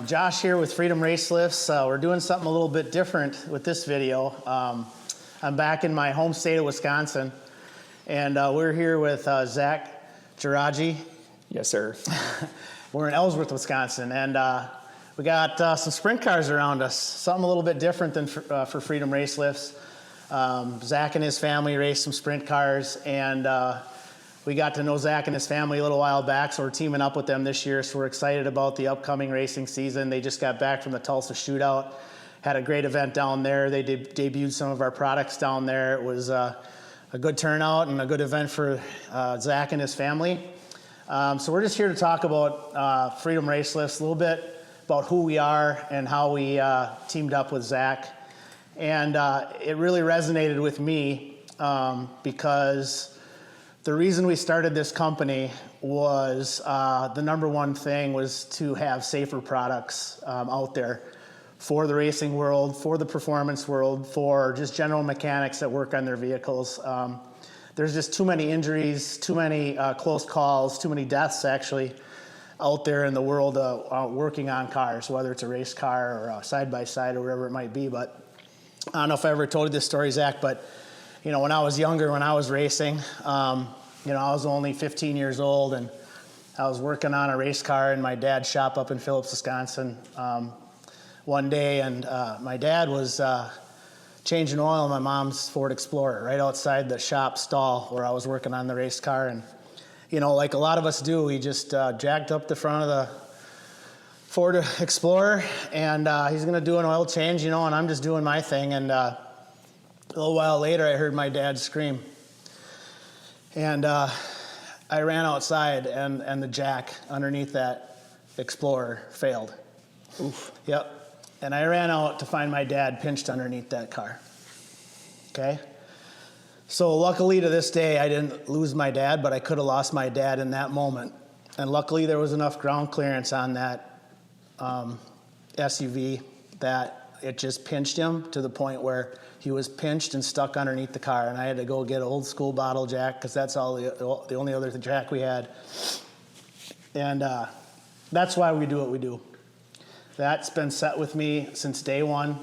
Josh here with Freedom Race Lifts. We're doing something a little bit different with this video. I'm back in my home state of Wisconsin, and we're here with Zach Geragi. Yes, sir. We're in Ellsworth, Wisconsin, and we got some sprint cars around us, something a little bit different than for Freedom Race Lifts. Zach and his family race some sprint cars, and we got to know Zach and his family a little while back, so we're teaming up with them this year, so we're excited about the upcoming racing season. They just got back from the Tulsa Shootout, had a great event down there. They debuted some of our products down there. It was a good turnout and a good event for Zach and his family. So we're just here to talk about Freedom Race Lifts, a little bit about who we are and how we teamed up with Zach. And it really resonated with me because the reason we started this company was the number one thing was to have safer products out there for the racing world, for the performance world, for just general mechanics that work on their vehicles. There's just too many injuries, too many close calls, too many deaths actually out there in the world working on cars, whether it's a race car or a side-by-side or whatever it might be. But I don't know if I ever told you this story, Zach, but you know, when I was younger, when I was racing, you know, I was only 15 years old, and I was working on a race car in my dad's shop up in Phillips, Wisconsin, one day, and my dad was changing oil in my mom's Ford Explorer right outside the shop stall where I was working on the race car. And you know, like a lot of us do, he just jacked up the front of the Ford Explorer, and he's gonna do an oil change, you know, and I'm just doing my thing. And a little while later, I heard my dad scream, and I ran outside, and the jack underneath that Explorer failed. Oof. Yep. And I ran out to find my dad pinched underneath that car. Okay. So luckily to this day, I didn't lose my dad, but I could have lost my dad in that moment. And luckily there was enough ground clearance on that SUV that it just pinched him to the point where he was pinched and stuck underneath the car. And I had to go get an old school bottle jack because that's all the only other jack we had. And that's why we do what we do. That's been set with me since day one.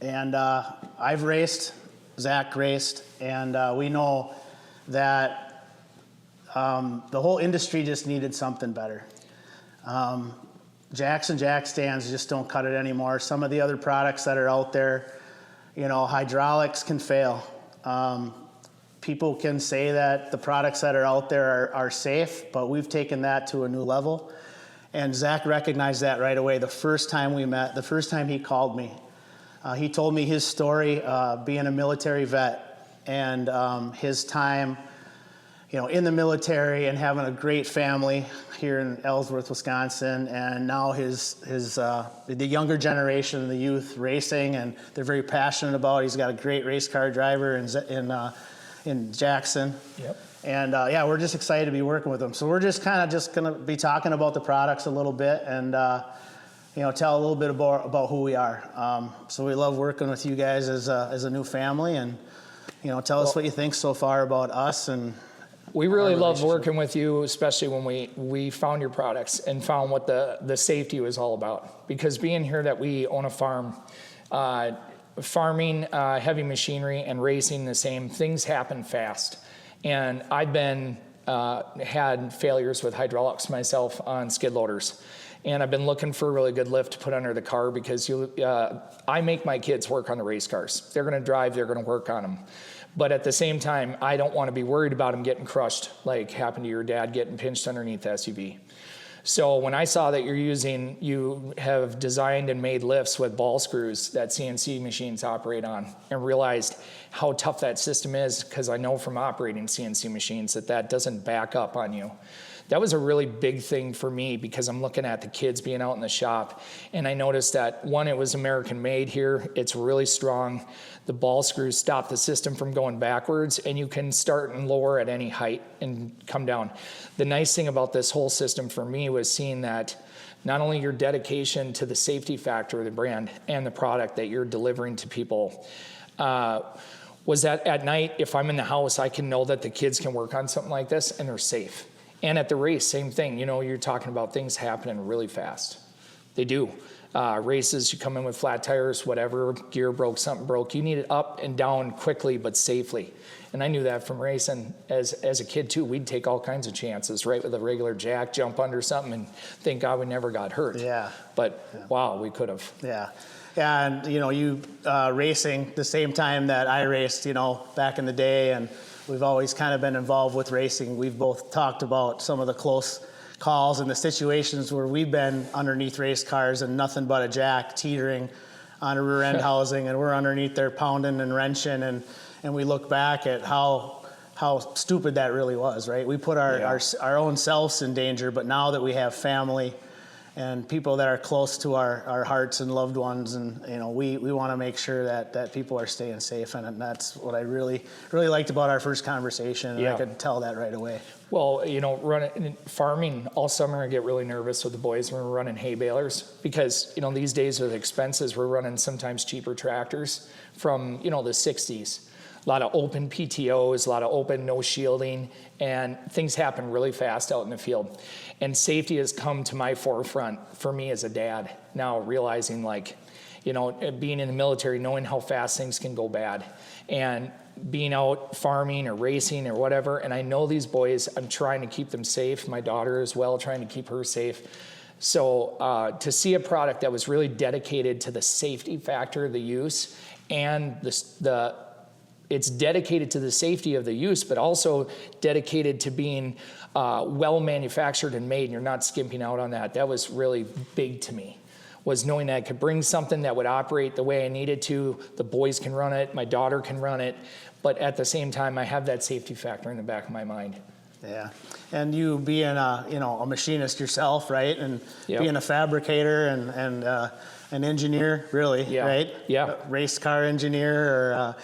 And I've raced, Zach raced, and we know that the whole industry just needed something better. Jacks and jack stands just don't cut it anymore. Some of the other products that are out there, you know, hydraulics can fail. People can say that the products that are out there are safe, but we've taken that to a new level. And Zach recognized that right away. The first time we met, the first time he called me, he told me his story being a military vet and his time, you know, in the military and having a great family here in Ellsworth, Wisconsin, and now the younger generation, the youth racing, and they're very passionate about it. He's got a great race car driver in Jackson. Yep. And yeah, we're just excited to be working with them. So we're just kind of going to be talking about the products a little bit and you know, tell a little bit about who we are. So we love working with you guys as a new family, and you know, tell us what you think so far about us. And we really love working with you, especially when we found your products and found what the safety was all about. Because being here that we own a farm, farming, heavy machinery, and racing the same, things happen fast. And I've had failures with hydraulics myself on skid loaders. And I've been looking for a really good lift to put under the car because I make my kids work on the race cars. They're gonna drive, they're gonna work on them. But at the same time, I don't wanna be worried about them getting crushed like happened to your dad getting pinched underneath the SUV. So when I saw that you have designed and made lifts with ball screws that CNC machines operate on, and realized how tough that system is, because I know from operating CNC machines that doesn't back up on you. That was a really big thing for me because I'm looking at the kids being out in the shop, and I noticed that, one, it was American made here. It's really strong. The ball screws stop the system from going backwards, and you can start and lower at any height and come down. The nice thing about this whole system for me was seeing that not only your dedication to the safety factor of the brand and the product that you're delivering to people, was that at night, if I'm in the house, I can know that the kids can work on something like this and they're safe. And at the race, same thing. You know, you're talking about things happening really fast. They do. Races, you come in with flat tires, whatever, gear broke, something broke. You need it up and down quickly but safely. And I knew that from racing as a kid too. We'd take all kinds of chances, right, with a regular jack, jump under something, and thank God we never got hurt. Yeah. But wow, we could have. Yeah. Yeah, and you racing the same time that I raced, back in the day, and we've always kind of been involved with racing. We've both talked about some of the close calls and the situations where we've been underneath race cars and nothing but a jack teetering on a rear end housing, and we're underneath there pounding and wrenching, and we look back at how stupid that really was, right? We put our own selves in danger, but now that we have family and people that are close to our hearts and loved ones, and we want to make sure that people are staying safe, and that's what I really liked about our first conversation, and I could tell that right away. Well, farming all summer, I get really nervous with the boys when we're running hay balers because, these days with expenses, we're running sometimes cheaper tractors from, the 60s. A lot of open PTOs, a lot of open, no shielding, and things happen really fast out in the field. And safety has come to my forefront for me as a dad, now realizing being in the military, knowing how fast things can go bad. And being out farming or racing or whatever, and I know these boys, I'm trying to keep them safe. My daughter as well, trying to keep her safe. So to see a product that was really dedicated to the safety factor of the use, and it's dedicated to the safety of the use, but also dedicated to being well manufactured and made, and you're not skimping out on that. That was really big to me, was knowing that I could bring something that would operate the way I needed to. The boys can run it, my daughter can run it, but at the same time, I have that safety factor in the back of my mind. Yeah, and you being a machinist yourself, right, and being a fabricator and an engineer, really, right? Yeah. A race car engineer, or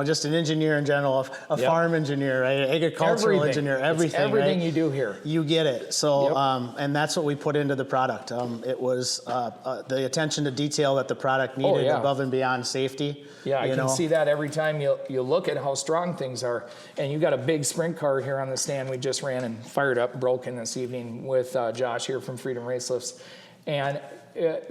just an engineer in general, a farm engineer, right? Agricultural engineer, everything. It's everything right? you do here. You get it. So, and that's what we put into the product. It was the attention to detail that the product needed, above and beyond safety. Yeah, I can see that every time you look at how strong things are. And you got a big sprint car here on the stand. We just ran and fired up, broken this evening with Josh here from Freedom Race Lifts. And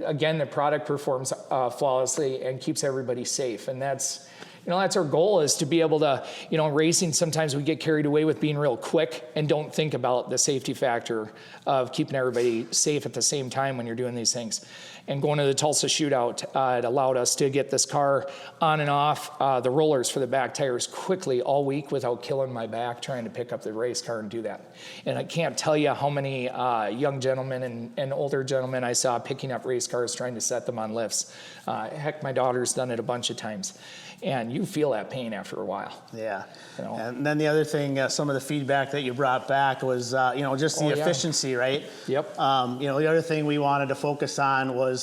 again, the product performs flawlessly and keeps everybody safe. And that's our goal, is to be able to, racing, sometimes we get carried away with being real quick and don't think about the safety factor of keeping everybody safe at the same time when you're doing these things. And going to the Tulsa shootout, it allowed us to get this car on and off the rollers for the back tires quickly all week without killing my back trying to pick up the race car and do that. And I can't tell you how many young gentlemen and older gentlemen I saw picking up race cars trying to set them on lifts. Heck, my daughter's done it a bunch of times. And you feel that pain after a while. Yeah. And then the other thing, some of the feedback that you brought back was, just the efficiency, right? Yep. The other thing we wanted to focus on was,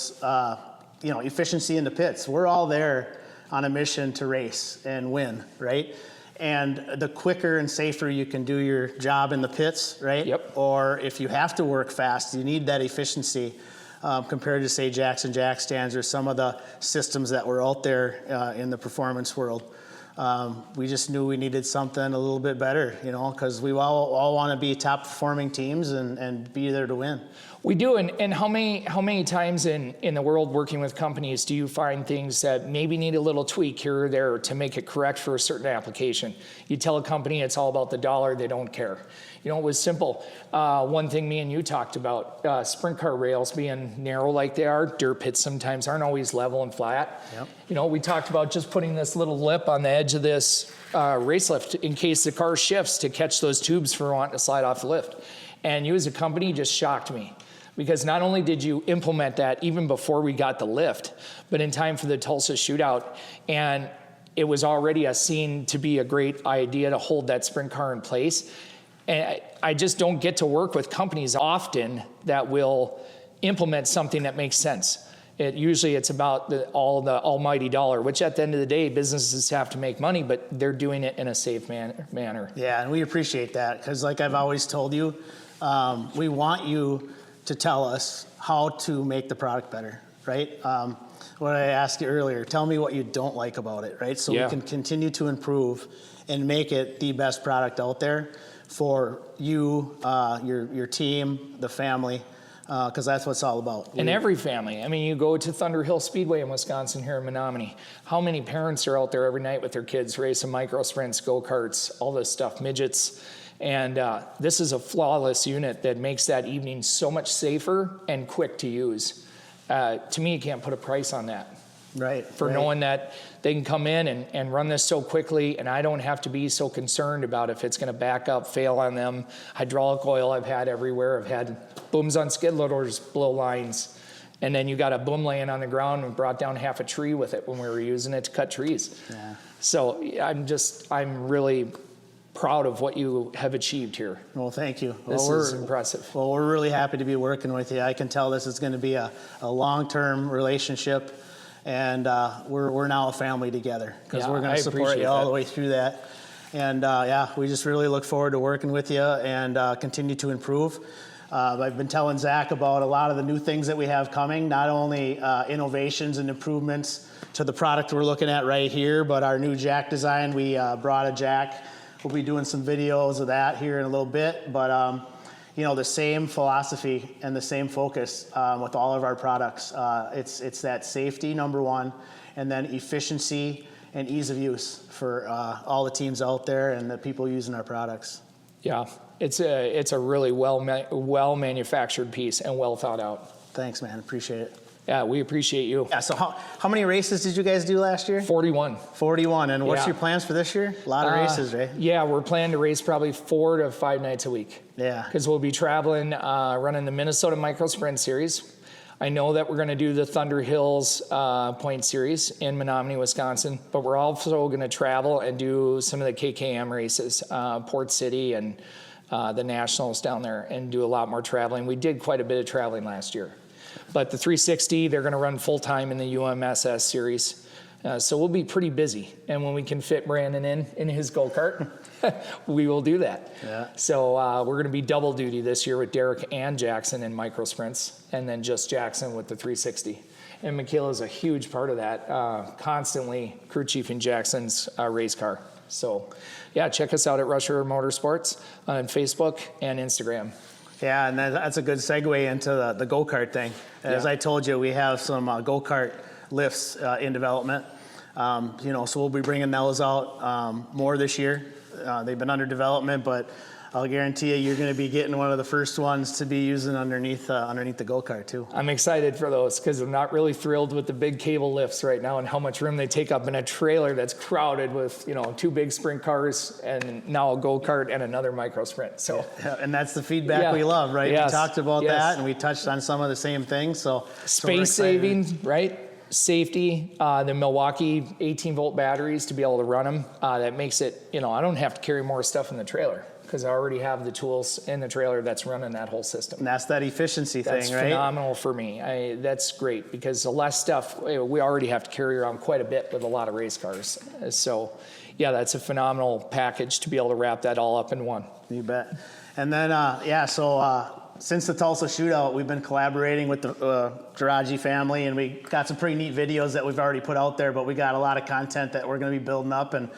efficiency in the pits. We're all there on a mission to race and win, right? And the quicker and safer you can do your job in the pits, right? Yep. Or if you have to work fast, you need that efficiency. Compared to, say, Jackson jack stands or some of the systems that were out there in the performance world. We just knew we needed something a little bit better, because we all want to be top performing teams and be there to win. We do, and how many times in the world working with companies do you find things that maybe need a little tweak here or there to make it correct for a certain application? You tell a company it's all about the dollar, they don't care. It was simple. One thing me and you talked about, sprint car rails being narrow like they are, dirt pits sometimes aren't always level and flat. Yep. We talked about just putting this little lip on the edge of this race lift in case the car shifts to catch those tubes for wanting to slide off the lift. And you as a company just shocked me. Because not only did you implement that even before we got the lift, but in time for the Tulsa shootout, and it was already seen to be a great idea to hold that sprint car in place. And I just don't get to work with companies often that will implement something that makes sense. Usually it's about the almighty dollar, which at the end of the day, businesses have to make money, but they're doing it in a safe manner. Yeah, and we appreciate that, because like I've always told you, we want you to tell us how to make the product better, right? What I asked you earlier, tell me what you don't like about it, right? So we can continue to improve and make it the best product out there for you, your team, the family, because that's what it's all about. And every family. I mean, you go to Thunder Hill Speedway in Wisconsin here in Menominee. How many parents are out there every night with their kids racing micro sprints, go-karts, all this stuff, midgets? And this is a flawless unit that makes that evening so much safer and quick to use. To me, you can't put a price on that. Right. For knowing that they can come in and run this so quickly, and I don't have to be so concerned about if it's going to back up, fail on them. Hydraulic oil I've had everywhere. I've had booms on skid loaders blow lines, and then you got a boom laying on the ground and brought down half a tree with it when we were using it to cut trees. Yeah. So I'm really proud of what you have achieved here. Well, thank you. This is impressive. Well, we're really happy to be working with you. I can tell this is going to be a long-term relationship, and we're now a family together, because we're going to support you all the way through that. And we just really look forward to working with you and continue to improve. I've been telling Zach about a lot of the new things that we have coming, not only innovations and improvements to the product we're looking at right here, but our new jack design. We brought a jack. We'll be doing some videos of that here in a little bit, but the same philosophy and the same focus with all of our products. It's that safety, number one, and then efficiency and ease of use for all the teams out there and the people using our products. Yeah, it's a really well manufactured piece and well thought out. Thanks, man. Appreciate it. Yeah, we appreciate you. Yeah, so how many races did you guys do last year? 41. 41. And what's your plans for this year? A lot of races, right? Yeah, we're planning to race probably 4 to 5 nights a week. Yeah. Because we'll be traveling, running the Minnesota Micro Sprint Series. I know that we're going to do the Thunder Hills Point Series in Menominee, Wisconsin, but we're also going to travel and do some of the KKM races, Port City and the Nationals down there, and do a lot more traveling. We did quite a bit of traveling last year. But the 360, they're going to run full-time in the UMSS series. So we'll be pretty busy. And when we can fit Brandon in his go-kart, we will do that. Yeah. So we're going to be double duty this year with Derek and Jackson in micro sprints, and then just Jackson with the 360. And Michaela's a huge part of that, constantly crew chiefing Jackson's race car. So, yeah, check us out at Rush River Motorsports on Facebook and Instagram. Yeah, and that's a good segue into the go-kart thing. As I told you, we have some go-kart lifts in development. So we'll be bringing those out more this year. They've been under development, but I'll guarantee you're going to be getting one of the first ones to be using underneath the go-kart too. I'm excited for those because I'm not really thrilled with the big cable lifts right now and how much room they take up in a trailer that's crowded with 2 big sprint cars and now a go-kart and another micro sprint. So and that's the feedback we love, right? Yes. We talked about that and we touched on some of the same things. So space saving, right? Safety, the Milwaukee 18-volt batteries to be able to run them. That makes it, I don't have to carry more stuff in the trailer because I already have the tools in the trailer that's running that whole system. And that's that efficiency thing, right? That's phenomenal for me. That's great because the less stuff, we already have to carry around quite a bit with a lot of race cars. So, yeah, that's a phenomenal package to be able to wrap that all up in one. You bet. And then, since the Tulsa Shootout, we've been collaborating with the Geragi family, and we got some pretty neat videos that we've already put out there, but we got a lot of content that we're going to be building up and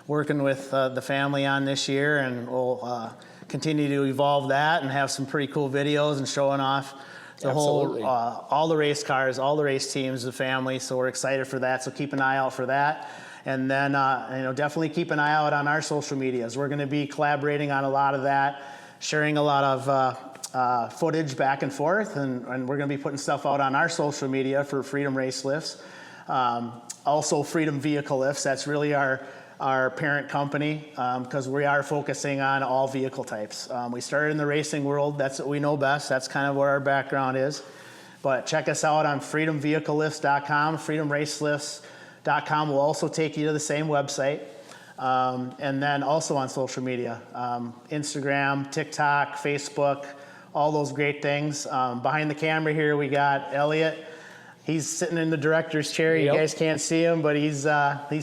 working with the family on this year, and we'll continue to evolve that and have some pretty cool videos and showing off the whole, all the race cars, all the race teams, the family, so we're excited for that, so keep an eye out for that. And then, definitely keep an eye out on our social medias. We're going to be collaborating on a lot of that, sharing a lot of footage back and forth, and we're going to be putting stuff out on our social media for Freedom Race Lifts. Also Freedom Vehicle Lifts, that's really our parent company, because we are focusing on all vehicle types. We started in the racing world, that's what we know best, that's kind of where our background is. But check us out on freedomvehicle.com, freedomracelifts.com will also take you to the same website. And then also on social media, Instagram, TikTok, Facebook, all those great things. Behind the camera here, we got Elliot. He's sitting in the director's chair. You guys can't see him, but he's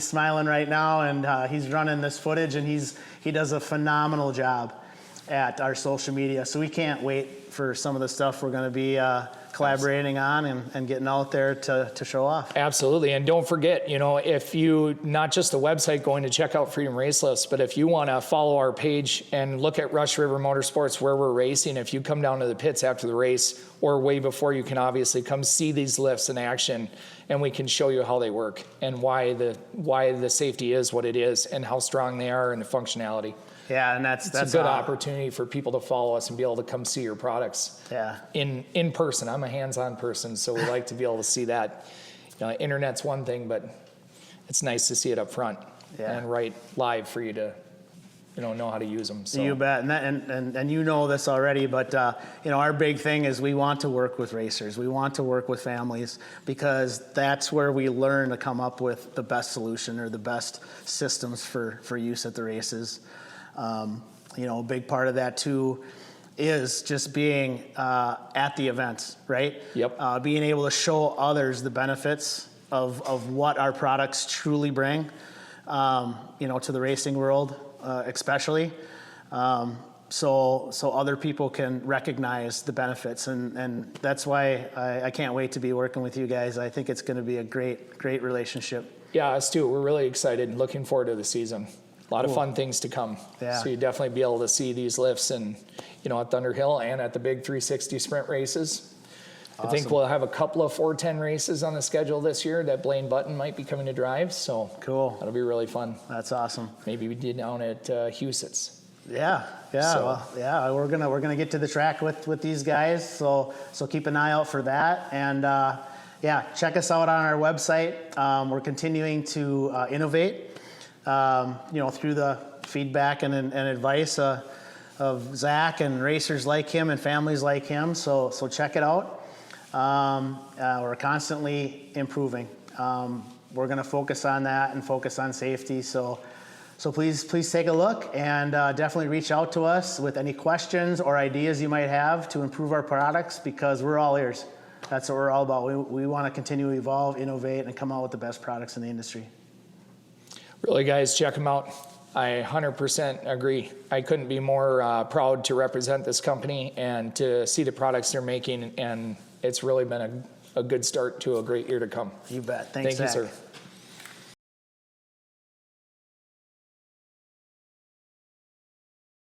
smiling right now, and he's running this footage, and he does a phenomenal job at our social media. So we can't wait for some of the stuff we're going to be collaborating on and getting out there to show off. Absolutely. And don't forget, if you, not just the website going to check out Freedom Race Lifts, but if you want to follow our page and look at Rush River Motorsports where we're racing, if you come down to the pits after the race or way before, you can obviously come see these lifts in action, and we can show you how they work and why the safety is what it is and how strong they are and the functionality. Yeah, and that's a good opportunity for people to follow us and be able to come see your products. Yeah. In person. I'm a hands-on person, so we like to be able to see that. Internet's one thing, but it's nice to see it up front and right live for you to know how to use them. So. You bet, and you know this already, but our big thing is we want to work with racers. We want to work with families because that's where we learn to come up with the best solution or the best systems for use at the races. A big part of that too is just being at the events, right? Yep. Being able to show others the benefits of what our products truly bring, to the racing world, especially. So other people can recognize the benefits, and that's why I can't wait to be working with you guys. I think it's going to be a great relationship. Yeah, us too. We're really excited and looking forward to the season. A lot of fun things to come. Yeah. So you definitely be able to see these lifts and at Thunderhill and at the big 360 sprint races. Awesome. I think we'll have a couple of 410 races on the schedule this year that Blaine Button might be coming to drive. So cool. That'll be really fun. That's awesome. Maybe we did down at Huset's. Yeah. So. Well, we're gonna get to the track with these guys. So keep an eye out for that. And check us out on our website. We're continuing to innovate. Through the feedback and advice of Zach and racers like him and families like him. So check it out. We're constantly improving. We're going to focus on that and focus on safety. So please take a look and definitely reach out to us with any questions or ideas you might have to improve our products, because we're all ears. That's what we're all about. We want to continue to evolve, innovate, and come out with the best products in the industry. Really, guys, check them out. I 100% agree. I couldn't be more proud to represent this company and to see the products they're making, and it's really been a good start to a great year to come. You bet. Thanks, Thank Zach. you, sir.